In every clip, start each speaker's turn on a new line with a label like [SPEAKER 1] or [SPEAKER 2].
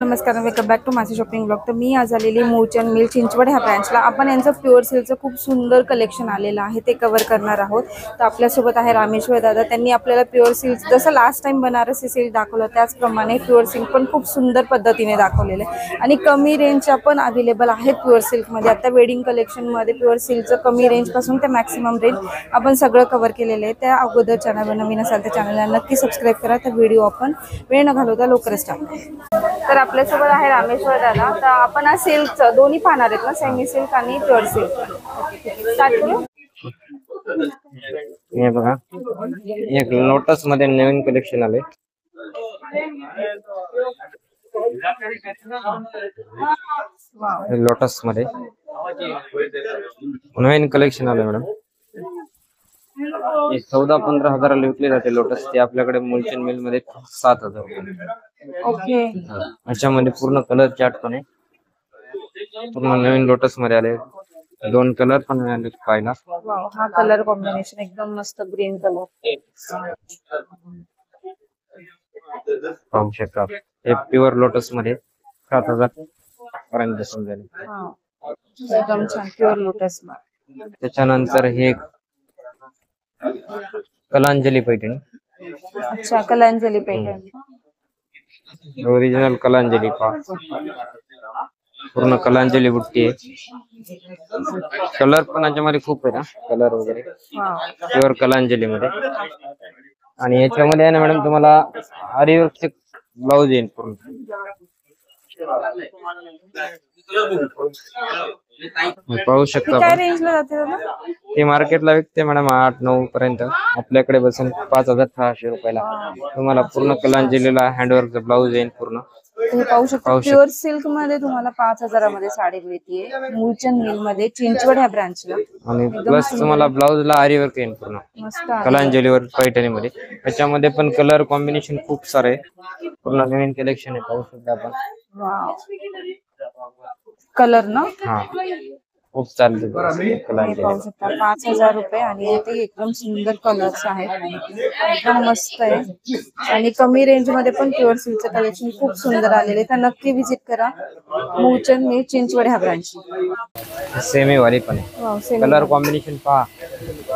[SPEAKER 1] नमस्कार, welcome back to माझे shopping blog. तर मी आज आलेली मूळचंद मिल चिंचवड ह्या ब्रँचला। आपण यांचं प्युअर सिल्कचं खूप सुंदर कलेक्शन आलेलं आहे, ते कव्हर करणार आहोत। तर आपल्यासोबत आहे रामेश्वर दादा। त्यांनी आपल्याला प्युअर सिल्क जसं लास्ट टाइम बनारसी सिल्क दाखवलं त्याचप्रमाणे प्युअर सिल्क पण खूप सुंदर पद्धतीने दाखवलेलं आहे आणि कमी रेंजच्या पण अवेलेबल आहेत प्युअर सिल्कमध्ये। आता वेडिंग कलेक्शनमध्ये प्युअर सिल्कचं कमी रेंजपासून ते मॅक्सिमम रेंज आपण सगळं कव्हर केलेलं आहे। त्या अगोदर चॅनलवर नवीन असाल तर चॅनलला नक्की सबस्क्राईब करा। तर व्हिडिओ आपण वेळ न घालवता लवकरच स्टार्ट। तर आपल्यासोबत आहे रामेश्वर दादा। तर आपण आज सिल्कचं दोन्ही पाहणार आहेत ना, सेमी सिल्क आणि प्युअर सिल्क। स्टार्ट करू।
[SPEAKER 2] हे बघा, एक लोटस मध्ये नवीन कलेक्शन आले। लोटस मध्ये नवीन कलेक्शन आले मॅडम। 14-15 हजाराला विकले जाते लोटस। ते आपल्याकडे मूळचंद मिल मध्ये 7,000।
[SPEAKER 1] ओके,
[SPEAKER 2] याच्यामध्ये पूर्ण कलर चार्ट पण आहे। पूर्ण नवीन लोटस मध्ये आले, 2 कलर पण आले पाहिला।
[SPEAKER 1] वाव, हा कलर कॉम्बिनेशन एकदम मस्त, ग्रीन कलर
[SPEAKER 2] पाहू शकता। हे प्युअर लोटस मध्ये 7,000 पर्यंत समजेल।
[SPEAKER 1] एकदम छान प्युअर लोटस।
[SPEAKER 2] त्याच्यानंतर हे कलांजली पैठणी।
[SPEAKER 1] अच्छा, कलांजली पैठण,
[SPEAKER 2] ओरिजिनल कलांजली पा, पूर्ण कलांजली बुट्टी आहे। कलर पण याच्यामध्ये खूप आहे ना, कलर वगैरे प्युअर कलांजली मध्ये। आणि याच्यामध्ये आहे ना मॅडम, तुम्हाला आरीवर्कचे ब्लाउज येईल पूर्ण। पाहू शकता
[SPEAKER 1] काय रेंजला जाते दादा?
[SPEAKER 2] ते मार्केटला विकते मॅडम 8-9 पर्यंत, आपल्याकडे बसून 5,600 रुपयाला तुम्हाला पूर्ण कलांजलीला हँडवर्क ब्लाउज येईल पूर्ण।
[SPEAKER 1] तुम्ही पाहू शकता प्युअर सिल्क मध्ये तुम्हाला 5,000 मध्ये साडी मिळते मूळचंद मिल मध्ये चिंचवड ह्या ब्रांचला।
[SPEAKER 2] आणि प्लस तुम्हाला ब्लाउजला आरीवर्क येईल पूर्ण कलांजलीवर पैठणी मध्ये। त्याच्यामध्ये पण कलर कॉम्बिनेशन खूप सारे, पूर्ण नवीन कलेक्शन आहे। पाहू शकता आपण
[SPEAKER 1] कलर ना,
[SPEAKER 2] हा खूप चालते
[SPEAKER 1] पाहू शकता 5,000 रुपये। आणि ते एकदम सुंदर कलर्स आहेत, एकदम मस्त आहे। आणि कमी रेंज मध्ये पण प्युअर सिल्कचं कलेक्शन खूप सुंदर आलेले आहे। तर नक्की विजिट करा मूळचंद मिल चिंचवड ह्या ब्रांच।
[SPEAKER 2] सेमी वाली पण आहे। कलर कॉम्बिनेशन पहा,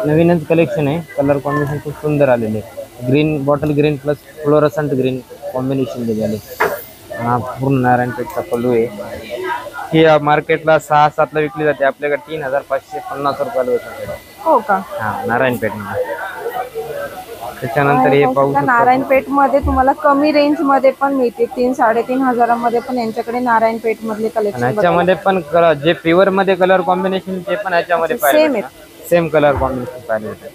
[SPEAKER 2] नवीनच कलेक्शन आहे। कलर कॉम्बिनेशन खूप सुंदर आलेले आहे। Green, bottle green plus fluorescent green combination दिलेले। हा पूर्ण नारायणपेठचा पल्लू आहे। ही मार्केटला 6-7 ला विकली जाते, आपल्याकडे 3,550 रुपयाला विकते।
[SPEAKER 1] हो का?
[SPEAKER 2] हा, नारायणपेठ मध्ये। त्याच्यानंतर हे पाहू शकता,
[SPEAKER 1] नारायणपेठ मध्ये तुम्हाला कमी रेंज मध्ये पण मिळते। 3-3.5 हजारामध्ये पण यांच्याकडे नारायणपेठ मधले कलेक्शन।
[SPEAKER 2] याच्यामध्ये पण जे प्युअर मध्ये कलर कॉम्बिनेशन ते पण याच्यामध्ये पाहिजे, सेम कलर कॉम्बिनेशन पाहिजे होते।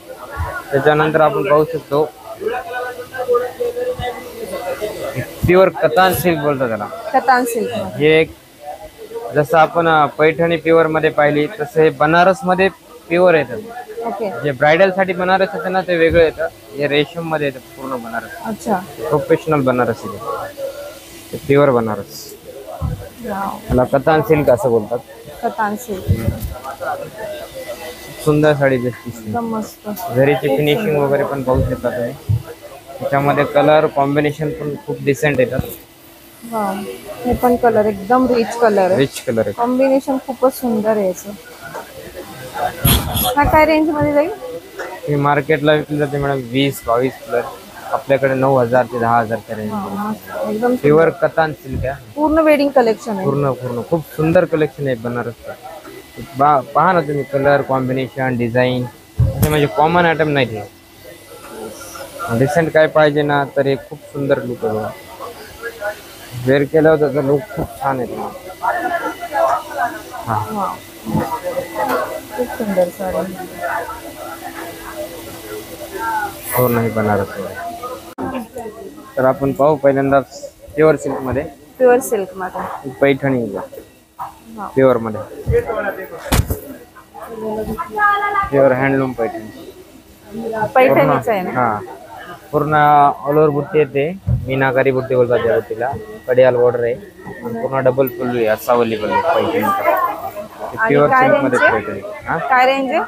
[SPEAKER 2] त्याच्यानंतर आपण पाहू शकतो प्युअर कतान सिल्क बोलतो त्याला,
[SPEAKER 1] कतान सिल्क।
[SPEAKER 2] हे एक जसं आपण पैठणी प्युअर मध्ये पाहिली, तसं हे बनारस मध्ये प्युअर येतं।
[SPEAKER 1] ओके,
[SPEAKER 2] जे ब्रायडल साठी बनारस येतं ना, ते वेगळं येतं। हे रेशम मध्ये येतं पूर्ण बनारस।
[SPEAKER 1] अच्छा,
[SPEAKER 2] प्रोफेशनल बनारस आहे, प्युअर बनारस। याला कतान सिल्क असं बोलतात,
[SPEAKER 1] कतान सिल्क।
[SPEAKER 2] सुंदर साडी दिसते,
[SPEAKER 1] एकदम मस्त।
[SPEAKER 2] जरीची फिनिशिंग वगैरे पण पाहू शकता तुम्ही। त्याच्यामध्ये कलर कॉम्बिनेशन पण खूप डिसेंट येतात।
[SPEAKER 1] वाव, हे पण कलर एकदम रिच कलर आहे,
[SPEAKER 2] रिच कलर आहे,
[SPEAKER 1] कॉम्बिनेशन खूपच सुंदर आहे याचं। हा काय रेंज मध्ये जाईल?
[SPEAKER 2] ही मार्केटला विकली जाते मॅडम 20-22 प्लस, आपल्याकडे 9,000 ते 10,000 च्या रेंज।
[SPEAKER 1] एकदम
[SPEAKER 2] प्युअर कतान सिल्क आहे,
[SPEAKER 1] पूर्ण वेडिंग कलेक्शन आहे।
[SPEAKER 2] पूर्ण खूप सुंदर कलेक्शन आहे बनारसचं। पहा ना तुम्ही, कलर कॉम्बिनेशन, डिझाईन म्हणजे कॉमन आयटम नाही ते। डिसेंट काय पाहिजे ना, तर हे खूप सुंदर लुक आहे। वेअर केलं होतं तर लुक खूप छान आहे। हा,
[SPEAKER 1] खूप सुंदर साडी,
[SPEAKER 2] हो नाही बनारस। तर आपण पाहू पहिल्यांदा प्युअर सिल्क मध्ये,
[SPEAKER 1] प्युअर सिल्क मध्ये
[SPEAKER 2] पैठणी प्युअर मध्ये, प्युअर हँडलूम पैठणी।
[SPEAKER 1] पैठणीच आहे ना?
[SPEAKER 2] हा, पूर्ण ऑल ओव्हर बुट्टी येते, मीनाकारी बुट्टी बोलतात त्या बुट्टीला। कडियाल बॉर्डर आहे, पूर्ण डबल पल्लू आहे, असावली पल्लू पैठणीचा। प्युअर सिल्क मध्ये पैठणी।
[SPEAKER 1] काय रेंज आहे?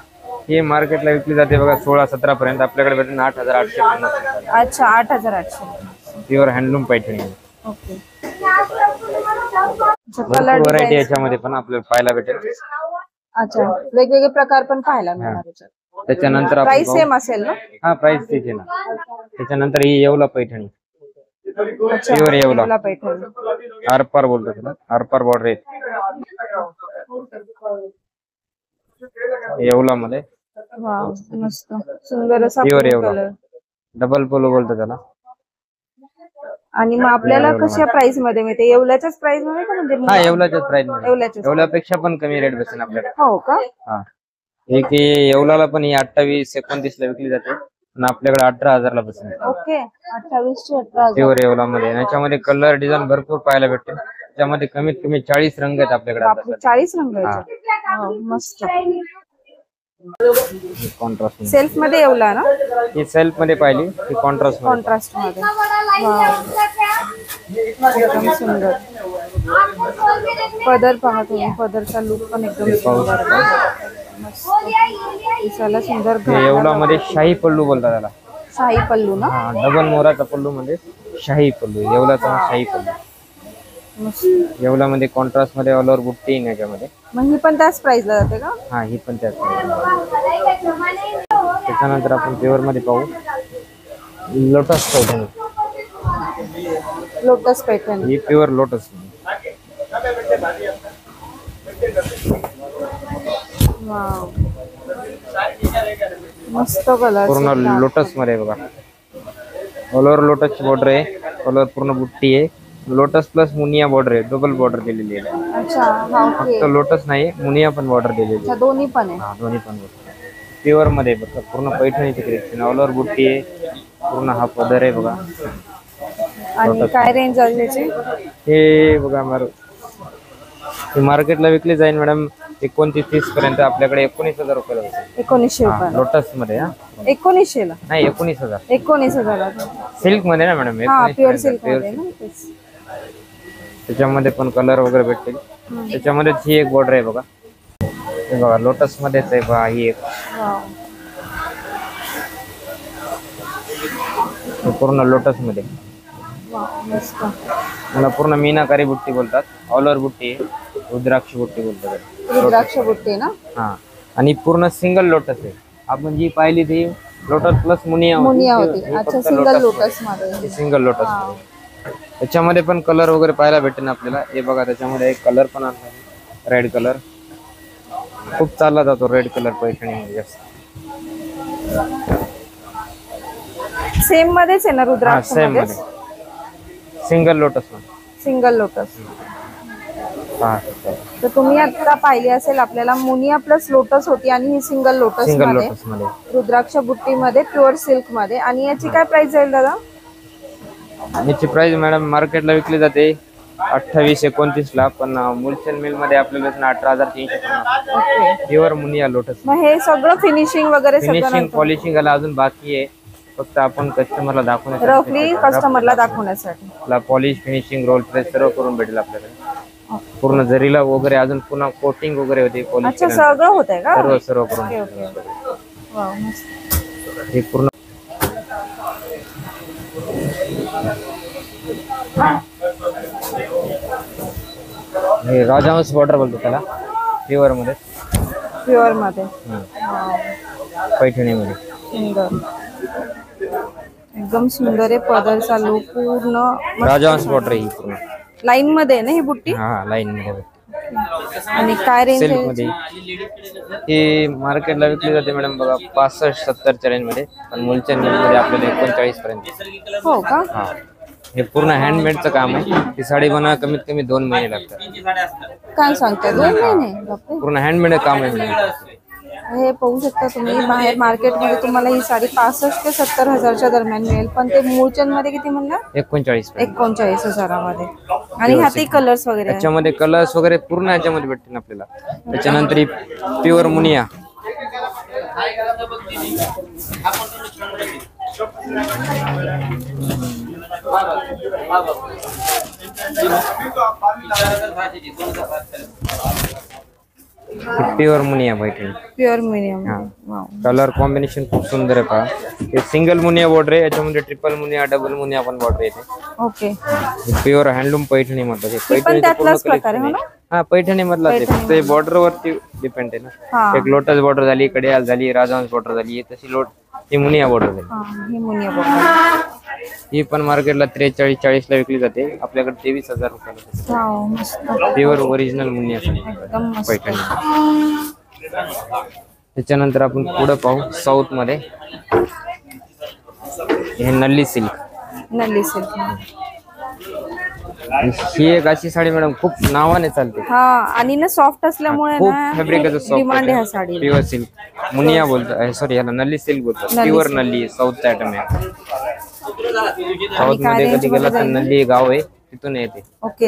[SPEAKER 2] ही मार्केटला विकली जाते बघा 16-17 पर्यंत, आपल्याकडे भेटेल 8,850।
[SPEAKER 1] अच्छा, 8,800।
[SPEAKER 2] Pure handloom Paithani.
[SPEAKER 1] Okay, colour
[SPEAKER 2] variety याच्यामध्ये पण आपल्याला पाहायला भेटेल.
[SPEAKER 1] अच्छा, वेगवेगळे प्रकार पण पाहायला मिळणार याच्यात.
[SPEAKER 2] त्याच्यानंतर
[SPEAKER 1] प्राइस सेम असेल ना?
[SPEAKER 2] हा, प्राइस तेच आहे ना. त्याच्यानंतर ही येवला पैठणी,
[SPEAKER 1] अच्छा,
[SPEAKER 2] प्युअर येवला
[SPEAKER 1] येवला पैठणी,
[SPEAKER 2] आरपार बोलतो त्याला, आरपार बॉर्डर आहे येवला मध्ये.
[SPEAKER 1] वाव, मस्त सुंदर असा
[SPEAKER 2] pure Yeola,
[SPEAKER 1] colour.
[SPEAKER 2] Double polo बोलतो त्याला.
[SPEAKER 1] आणि मग आपल्याला कशा प्राइस मध्ये मिळते? येवल्याच्याच प्राइस मध्ये का म्हणजे?
[SPEAKER 2] हा, येवल्याच्याच प्राइस मध्ये.
[SPEAKER 1] येवल्याच्याच.
[SPEAKER 2] येवल्यापेक्षा पण कमी रेट बसेल आपल्याला.
[SPEAKER 1] हो का?
[SPEAKER 2] हा, एक येवलाला पण ही 28-29 ला विकली जाते आणि आपल्याकडे 18,000 ला बसेल.
[SPEAKER 1] ओके, 28 ते 18,000
[SPEAKER 2] प्युअर येवला मध्ये. याच्यामध्ये कलर डिझाईन भरपूर पाहायला भेटते. त्यामध्ये कमीत कमी 40 रंग आहेत आपल्याकडे.
[SPEAKER 1] 40 रंग आहेत. मस्त.
[SPEAKER 2] कॉन्ट्रास्ट
[SPEAKER 1] सेल्फ मध्ये येवला ना?
[SPEAKER 2] ही सेल्फ मध्ये पाहिली, ही कॉन्ट्रास्ट
[SPEAKER 1] मध्ये. एकदम सुंदर. पदर पहा तुम्ही, पदरचा लुक पण एकदम सुंदर. दिसायला सुंदर.
[SPEAKER 2] येवला मध्ये शाही पल्लू बोलतात त्याला.
[SPEAKER 1] शाही पल्लू ना?
[SPEAKER 2] हा, डबल मोराचा पल्लू म्हणजे शाही पल्लू. येवलाचा शाही पल्लू. येवला मध्ये कॉन्ट्रास्ट मध्ये ऑल ओव्हर बुट्टी आहे याच्यामध्ये.
[SPEAKER 1] मग ही पण त्याच प्राइस ला जाते का?
[SPEAKER 2] हा, ही पण त्याच. त्याच्यानंतर आपण प्युअर मध्ये पाहू लोटस पैठणी.
[SPEAKER 1] लोटस पैठणी,
[SPEAKER 2] ही प्युअर लोटस.
[SPEAKER 1] वाव, मस्त कलर.
[SPEAKER 2] पूर्ण लोटस मध्ये बघा, ऑल ओव्हर लोटस बॉर्डर आहे. ऑल ओव्हर पूर्ण बुट्टी आहे. लोटस प्लस मुनिया बॉर्डर आहे. डबल बॉर्डर दिलेली आहे.
[SPEAKER 1] अच्छा,
[SPEAKER 2] फक्त लोटस नाही, मुनिया पण बॉर्डर दिलेली आहे.
[SPEAKER 1] दोन्ही पण आहे.
[SPEAKER 2] हा, दोन्ही पण प्युअर मध्ये बघा. पूर्ण पैठणीची कलेक्शन, ऑल ओव्हर बुट्टी आहे. पूर्ण हा पदर आहे बघा.
[SPEAKER 1] आणि काय रेंज आहे त्याची?
[SPEAKER 2] हे बघा, मार्केटला विकली जाईल मॅडम 29-30 पर्यंत. आपल्याकडे 19,000 रुपये.
[SPEAKER 1] 1900 रुपये
[SPEAKER 2] लोटस मध्ये.
[SPEAKER 1] 1900 ला
[SPEAKER 2] नाही, 19,000.
[SPEAKER 1] 19,000
[SPEAKER 2] सिल्क मध्ये ना मॅडम?
[SPEAKER 1] प्युअर सिल्क मध्ये ना.
[SPEAKER 2] त्याच्यामध्ये पण कलर वगैरे भेटतील. त्याच्यामध्ये ही एक बॉर्डर आहे बघा. हे बघा, लोटस मध्येच आहे बघा. ही एक पूर्ण लोटस मध्ये. मला पूर्ण मीनाकारी बुट्टी बोलतात. ऑल ओव्हर बुट्टी आहे. रुद्राक्ष बुट्टी बोलतात.
[SPEAKER 1] रुद्राक्ष बुट्टी ना?
[SPEAKER 2] हा, आणि पूर्ण सिंगल लोटस आहे. आपण जी पाहिली ती लोटस प्लस मुनिया
[SPEAKER 1] होती. अच्छा, सिंगल लोटस मध्ये.
[SPEAKER 2] Single lotus. त्याच्यामध्ये पण कलर वगैरे पाहायला भेटेल आपल्याला. हे बघा, त्याच्यामध्ये एक कलर पण आहे, रेड कलर. खूप चालला जातो रेड कलर पैठणीमध्ये जास्त.
[SPEAKER 1] सेम मध्येच आहे ना रुद्राक्ष मध्ये?
[SPEAKER 2] सिंगल लोटस मध्ये.
[SPEAKER 1] Single lotus. तर तुम्ही आता पाहिली असेल, आपल्याला मुनिया प्लस लोटस होती आणि ही सिंगल लोटस मध्ये, रुद्राक्ष बुट्टी मध्ये, प्युअर सिल्क मध्ये. आणि याची काय प्राइस जाईल दादा?
[SPEAKER 2] याची प्राइस मॅडम मार्केटला विकली जाते 28-29 ला, पण मुलचंद मिल मध्ये आपल्याला 18,300. Pure Muniya lotus.
[SPEAKER 1] मग हे सगळं फिनिशिंग वगैरे,
[SPEAKER 2] फिनिशिंग पॉलिशिंग अजून बाकी आहे. फक्त आपण कस्टमरला दाखवण्यासाठी,
[SPEAKER 1] रफली कस्टमरला दाखवण्यासाठी
[SPEAKER 2] पॉलिश, फिनिशिंग, रोल प्रेस सर्व करून भेटेल आपल्याकडे. पूर्ण जरीला वगैरे अजून पुन्हा कोटिंग वगैरे होते.
[SPEAKER 1] अच्छा, सगळं होतंय का?
[SPEAKER 2] सर्व करून.
[SPEAKER 1] वाव, मस्त.
[SPEAKER 2] हे पूर्ण हे राजहंस बॉर्डर बोलतो त्याला. प्युअर मध्ये.
[SPEAKER 1] प्युअर मध्ये.
[SPEAKER 2] पैठणी मध्ये.
[SPEAKER 1] सुंदर, एकदम सुंदर आहे. पदरचा लुक पूर्ण
[SPEAKER 2] राजहंस बॉर्डर ही पूर्ण
[SPEAKER 1] लाईन मध्ये आहे ना ही बुट्टी?
[SPEAKER 2] हा, लाईन मध्ये.
[SPEAKER 1] आणि काय रेंज
[SPEAKER 2] सिल्क मध्ये. ही मार्केटला विकली जाते मॅडम बघा 65-70 रेंज मध्ये, पण मुलचंद मिल मध्ये आपल्याला 39 पर्यंत.
[SPEAKER 1] हो का?
[SPEAKER 2] हा, हे पूर्ण हँडमेडचं काम आहे. ही साडी बनवायला कमीत कमी 2 महिने लागतात.
[SPEAKER 1] काय सांगता? 2 महिने?
[SPEAKER 2] पूर्ण हँडमेड काम आहे.
[SPEAKER 1] हे पाहू शकता तुम्ही, बाहेर मार्केटमध्ये तुम्हाला ही साडी 65 ते 70 हजारच्या दरम्यान मिळेल, पण ते मूळचंद मध्ये किती म्हणला? 39,000 मध्ये. आणि ह्यातही कलर्स वगैरे?
[SPEAKER 2] त्याच्यामध्ये कलर्स वगैरे पूर्ण ह्याच्यामध्ये भेटतील आपल्याला. त्याच्यानंतर ही pure Muniya. Pure Muniya Paithani.
[SPEAKER 1] Pure मिनियम. वाव.
[SPEAKER 2] कलर कॉम्बिनेशन खूप सुंदर आहे पहा. हे सिंगल मुनिया बॉर्डर आहे, याच्यामध्ये ट्रिपल मुनिया, डबल मुनिया पण बॉर्डर येते.
[SPEAKER 1] ओके.
[SPEAKER 2] प्युअर हँडलूम पैठणी म्हणतात.
[SPEAKER 1] हे पण त्यातलाच प्रकार आहे हो ना?
[SPEAKER 2] हा पैठणी मधला ते फक्त बॉर्डर वरती डिपेंड आहे ना. एक लोटस बॉर्डर झाली, कडियाल झाली, राजहंस बॉर्डर झाली, तशी ही मुनिया बॉर्डर झाली.
[SPEAKER 1] ही मुनिया बॉर्डर.
[SPEAKER 2] ही पण मार्केटला 43-40 ला विकली जाते, आपल्याकडे 23,000 रुपयाला.
[SPEAKER 1] वाव मस्त.
[SPEAKER 2] प्युअर ओरिजिनल मुनिया
[SPEAKER 1] एकदम मस्त.
[SPEAKER 2] पैठणी. त्याच्यानंतर आपण पुढे पाहू साऊथ मध्ये. हे नल्ली सिल्क.
[SPEAKER 1] नल्ली सिल्क.
[SPEAKER 2] ही एक अशी साडी मॅडम खूप नावाने चालते.
[SPEAKER 1] हा आणि ना सॉफ्ट असल्यामुळे
[SPEAKER 2] खूप
[SPEAKER 1] ना
[SPEAKER 2] फॅब्रिकचं सॉफ्ट
[SPEAKER 1] डिमांड आहे ह्या साडी.
[SPEAKER 2] प्युअर सिल्क मुनिया बोलतात, सॉरी याला नल्ली सिल्क बोलतात. प्युअर नल्ली साऊथ आयटम आहे. साऊथ मध्ये कधी गेला तर नल्ली गाव आहे, तिथून येते.
[SPEAKER 1] ओके.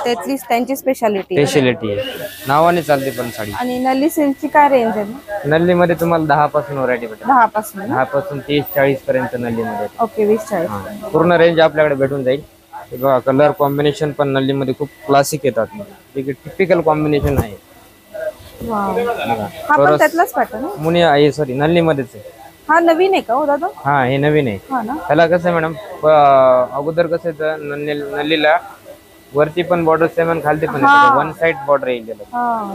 [SPEAKER 1] त्यातली त्यांची स्पेशालिटी
[SPEAKER 2] आहे, नावाने चालते पण साडी.
[SPEAKER 1] आणि नल्ली सिल्कची काय रेंज आहे?
[SPEAKER 2] नल्ली मध्ये तुम्हाला 10 पासून व्हरायटी भेटेल.
[SPEAKER 1] 10 पासून
[SPEAKER 2] 10 पासून 30-40 पर्यंत नल्ली मध्ये.
[SPEAKER 1] ओके. 20-40
[SPEAKER 2] पूर्ण रेंज आपल्याकडे भेटून जाईल. बघा कलर कॉम्बिनेशन पण नल्ली मध्ये खूप क्लासिक येतात. टिपिकल कॉम्बिनेशन आहे.
[SPEAKER 1] वाव. हा पण त्यातलाच पॅटर्न
[SPEAKER 2] मुनिया आहे, सॉरी नल्ली मध्येच आहे.
[SPEAKER 1] हा नवीन आहे का हो दादा?
[SPEAKER 2] हा हे नवीन आहे.
[SPEAKER 1] हा ना.
[SPEAKER 2] त्याला कसं आहे मॅडम, अगोदर कसं आहे नल्लीला वरती पण बॉर्डर सेम आणि खालती पण वन साइड बॉर्डर येईल.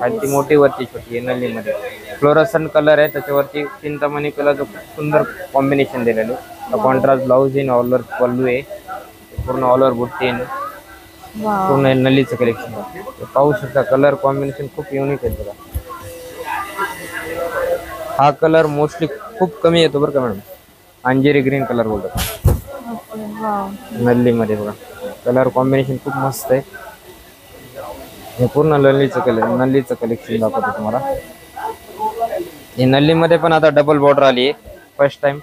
[SPEAKER 2] खालती मोठी वरती छोटी आहे नल्ली मध्ये. फ्लोरसन कलर आहे, त्याच्यावरती चिंतामणी कलरचं खूप सुंदर कॉम्बिनेशन दिलेलं आहे. Contrast blouse in all over pallu आहे, पूर्ण ऑल ओव्हर बुट्टी, पूर्ण नल्लीचं कलेक्शन. पाहू शकता कलर कॉम्बिनेशन खूप युनिक आहे बघा. हा कलर मोस्टली खूप कमी येतो बरं का मॅडम. अंजेरी ग्रीन कलर बोलतात नल्ली मध्ये. बघा कलर कॉम्बिनेशन खूप मस्त आहे. हे पूर्ण नल्लीचं कलेक्शन दाखवतो तुम्हाला. हे नल्ली मध्ये पण आता डबल बॉर्डर आली आहे, फर्स्ट टाइम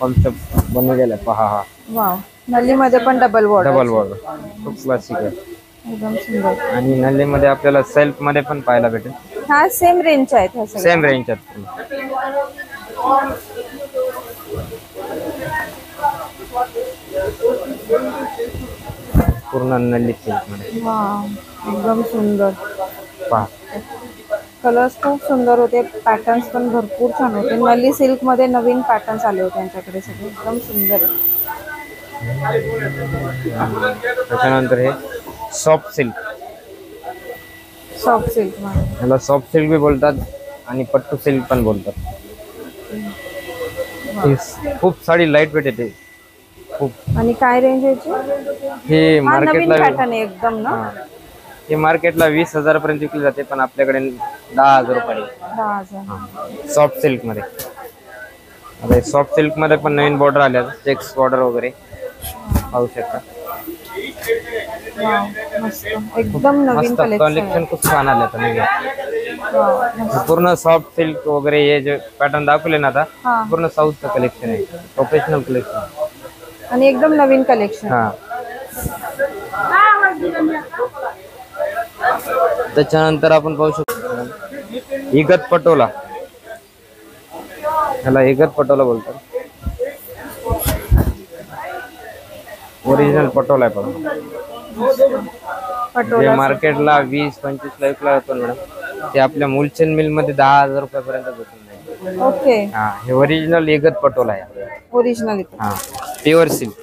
[SPEAKER 2] कॉन्सेप्ट बनवलेला आहे. पहा हा.
[SPEAKER 1] वाव. नल्ली मध्ये पण डबल बॉर्डर.
[SPEAKER 2] खूप क्लासिक आहे.
[SPEAKER 1] एकदम सुंदर.
[SPEAKER 2] आणि नल्ली मध्ये आपल्याला सेल्फ मध्ये पण पाहायला भेटेल.
[SPEAKER 1] हा सेम रेंज आहेत.
[SPEAKER 2] सेम रेंज आहेत. पूर्ण नल्ली सिल्क मध्ये.
[SPEAKER 1] वाव. एकदम सुंदर.
[SPEAKER 2] पहा
[SPEAKER 3] कलर्स खूप सुंदर होते, पॅटर्न्स पण भरपूर छान होते. नल्ली सिल्क मध्ये नवीन पॅटर्न्स आले होते त्यांच्याकडे, सगळे एकदम सुंदर.
[SPEAKER 2] त्याच्यानंतर हे सॉफ्ट सिल्क.
[SPEAKER 3] सॉफ्ट सिल्क
[SPEAKER 2] याला सॉफ्ट सिल्क भी बोलतात आणि पट्टू सिल्क पण बोलतात. खूप साडी लाईट वेट येते खूप.
[SPEAKER 3] आणि काय रेंज याची?
[SPEAKER 2] हे मार्केटला
[SPEAKER 3] पॅटर्न आहे एकदम ना.
[SPEAKER 2] हे मार्केटला 20,000 पर्यंत विकली जाते, पण आपल्याकडे 10,000 रुपये.
[SPEAKER 3] 10,000
[SPEAKER 2] सॉफ्ट सिल्क मध्ये. आता सॉफ्ट सिल्क मध्ये पण नवीन बॉर्डर आल्या, चेक्स बॉर्डर वगैरे पाहू शकता.
[SPEAKER 3] एकदम नवीन
[SPEAKER 2] कलेक्शन खूप छान आले आता नवीन. पूर्ण सॉफ्ट सिल्क वगैरे हे जे पॅटर्न दाखवले ना आता, पूर्ण साऊथचं कलेक्शन आहे, प्रोफेशनल कलेक्शन
[SPEAKER 3] आणि एकदम नवीन कलेक्शन.
[SPEAKER 2] त्याच्यानंतर आपण पाहू शकतो इगत पटोला. याला इगत पटोला बोलतात. ओरिजिनल पटोला आहे पण जे मार्केटला 20-25 ला विकला जातो मॅडम, ते आपल्या मुलचंद मिल मध्ये 10,000 रुपयापर्यंत भेटून जाईल.
[SPEAKER 3] ओके.
[SPEAKER 2] हे ओरिजिनल इगत पटोला आहे.
[SPEAKER 3] Original
[SPEAKER 2] pure silk.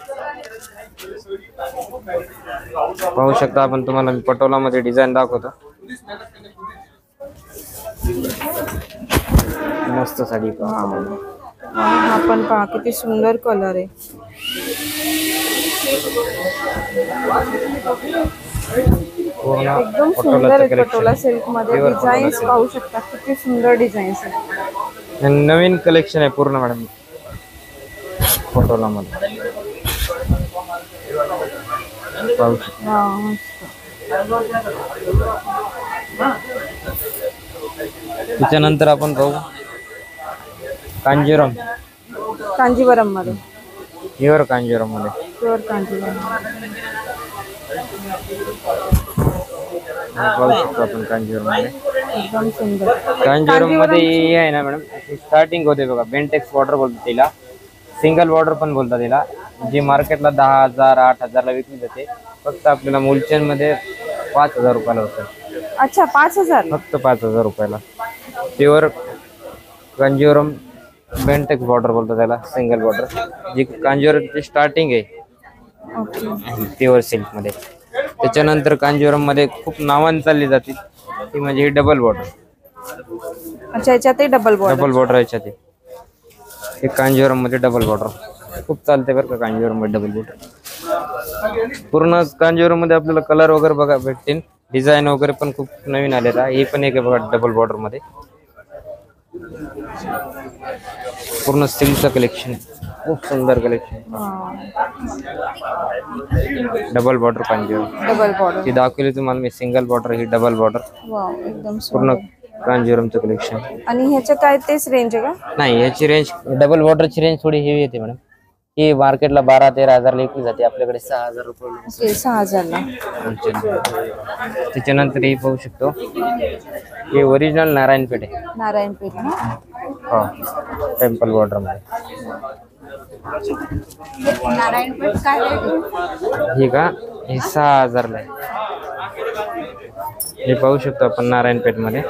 [SPEAKER 2] पाहू शकता आपण, तुम्हाला मी पटोला मध्ये डिझाईन दाखवतो. मस्त साडी.
[SPEAKER 3] हा पण पहा किती सुंदर कलर आहे. एकदम सुंदर आहे. पटोला सिल्क मध्ये डिझाईन्स पाहू शकता, किती सुंदर डिझाईन्स आहेत.
[SPEAKER 2] नवीन कलेक्शन आहे पूर्ण मॅडम पटोला मध्ये. त्याच्यानंतर आपण पाहू कांजीवरम.
[SPEAKER 3] कांजीवरम मध्ये
[SPEAKER 2] प्युअर कांजीवरम मध्ये.
[SPEAKER 3] प्युअर कांजीवरम
[SPEAKER 2] पाहू शकतो आपण कांजीवरम मध्ये.
[SPEAKER 3] एकदम सुंदर.
[SPEAKER 2] कांजीवरम मध्ये हे आहे ना मॅडम, स्टार्टिंग होते बघा बेंटेक्स बॉर्डर बोलतात तिला, सिंगल बॉर्डर पण बोलतात तिला, जी मार्केटला 10,000 8,000 ला विकली जाते. फक्त आपल्याला मुलचंद मध्ये 5,000 रुपयाला होतं.
[SPEAKER 1] अच्छा 5,000.
[SPEAKER 2] फक्त 5,000 रुपयाला. प्युअर कांजीवरम बेंटेक्स बॉर्डर बोलतो त्याला, सिंगल बॉर्डर, जी कांजीवरमची स्टार्टिंग आहे
[SPEAKER 1] ओके.
[SPEAKER 2] प्युअर सिल्क मध्ये. त्याच्यानंतर कांजीवरम मध्ये खूप नावान चालली जाते ती म्हणजे ही डबल बॉर्डर.
[SPEAKER 1] अच्छा याच्यात डबल बॉर्डर.
[SPEAKER 2] डबल बॉर्डर याच्यात हे कांजीवरम मध्ये डबल बॉर्डर खूप चालते बरं का. कांजीवरम मध्ये डबल बॉर्डर पूर्ण कांजीवरम मध्ये आपल्याला कलर वगैरे बघा भेटतील. डिझाईन वगैरे पण खूप नवीन आलेला. हे पण एक आहे बघा डबल बॉर्डर मध्ये. पूर्ण सिल्कचं कलेक्शन, खूप सुंदर collection. Double border Kanjivaram.
[SPEAKER 1] Double border.
[SPEAKER 2] ती दाखवली तुम्हाला मी सिंगल बॉर्डर, ही डबल बॉर्डर.
[SPEAKER 1] वाव एकदम
[SPEAKER 2] पूर्ण
[SPEAKER 1] सुंदर.
[SPEAKER 2] कांजीवरमचं कलेक्शन.
[SPEAKER 1] आणि ह्याचं काय तेच रेंज आहे का?
[SPEAKER 2] नाही, याची रेंज डबल बॉर्डरची रेंज थोडी हेवी येते मॅडम. ही मार्केटला 12-13 हजारला विकली जाते, आपल्याकडे 6,000 रुपये.
[SPEAKER 1] ओके 6,000ला.
[SPEAKER 2] त्याच्यानंतर हे पाहू शकतो, हे ओरिजिनल नारायणपेठ आहे.
[SPEAKER 1] नारायणपेठ ना?
[SPEAKER 2] हो, टेम्पल बॉर्डर मध्ये.
[SPEAKER 1] नारायणपेठ काय
[SPEAKER 2] हे का, हे 6,000ला आहे. हे पाहू शकतो आपण नारायणपेठ मध्ये.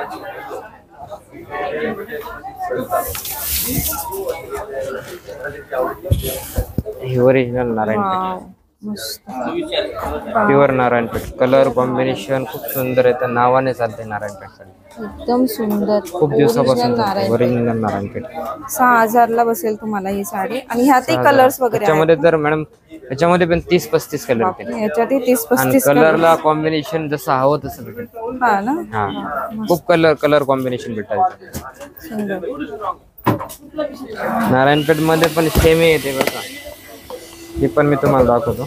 [SPEAKER 2] हे ओरिजिनल नारायणपेठ,
[SPEAKER 1] मस्त.
[SPEAKER 2] प्युअर नारायणपेठ. कलर कॉम्बिनेशन खूप सुंदर आहे, त्या नावाने चालते नारायणपेठ.
[SPEAKER 1] एकदम सुंदर.
[SPEAKER 2] खूप दिवसापासून ओरिजिनल नारायणपेठ.
[SPEAKER 1] 6,000ला बसेल तुम्हाला ही साडी. आणि ह्यातही कलर्स वगैरे आहेत.
[SPEAKER 2] त्याच्यामध्ये तर मॅडम याच्यामध्ये पण 30-35 कलर भेटेल.
[SPEAKER 1] ह्याच्यातही 30-35
[SPEAKER 2] आणि कलरला कॉम्बिनेशन जसं हवं तसं भेटेल.
[SPEAKER 1] हा ना?
[SPEAKER 2] हा, खूप कलर कॉम्बिनेशन भेटायचं.
[SPEAKER 1] सुंदर.
[SPEAKER 2] नारायणपेठ मध्ये पण सेमी येते बरं का. हे पण मी तुम्हाला दाखवतो.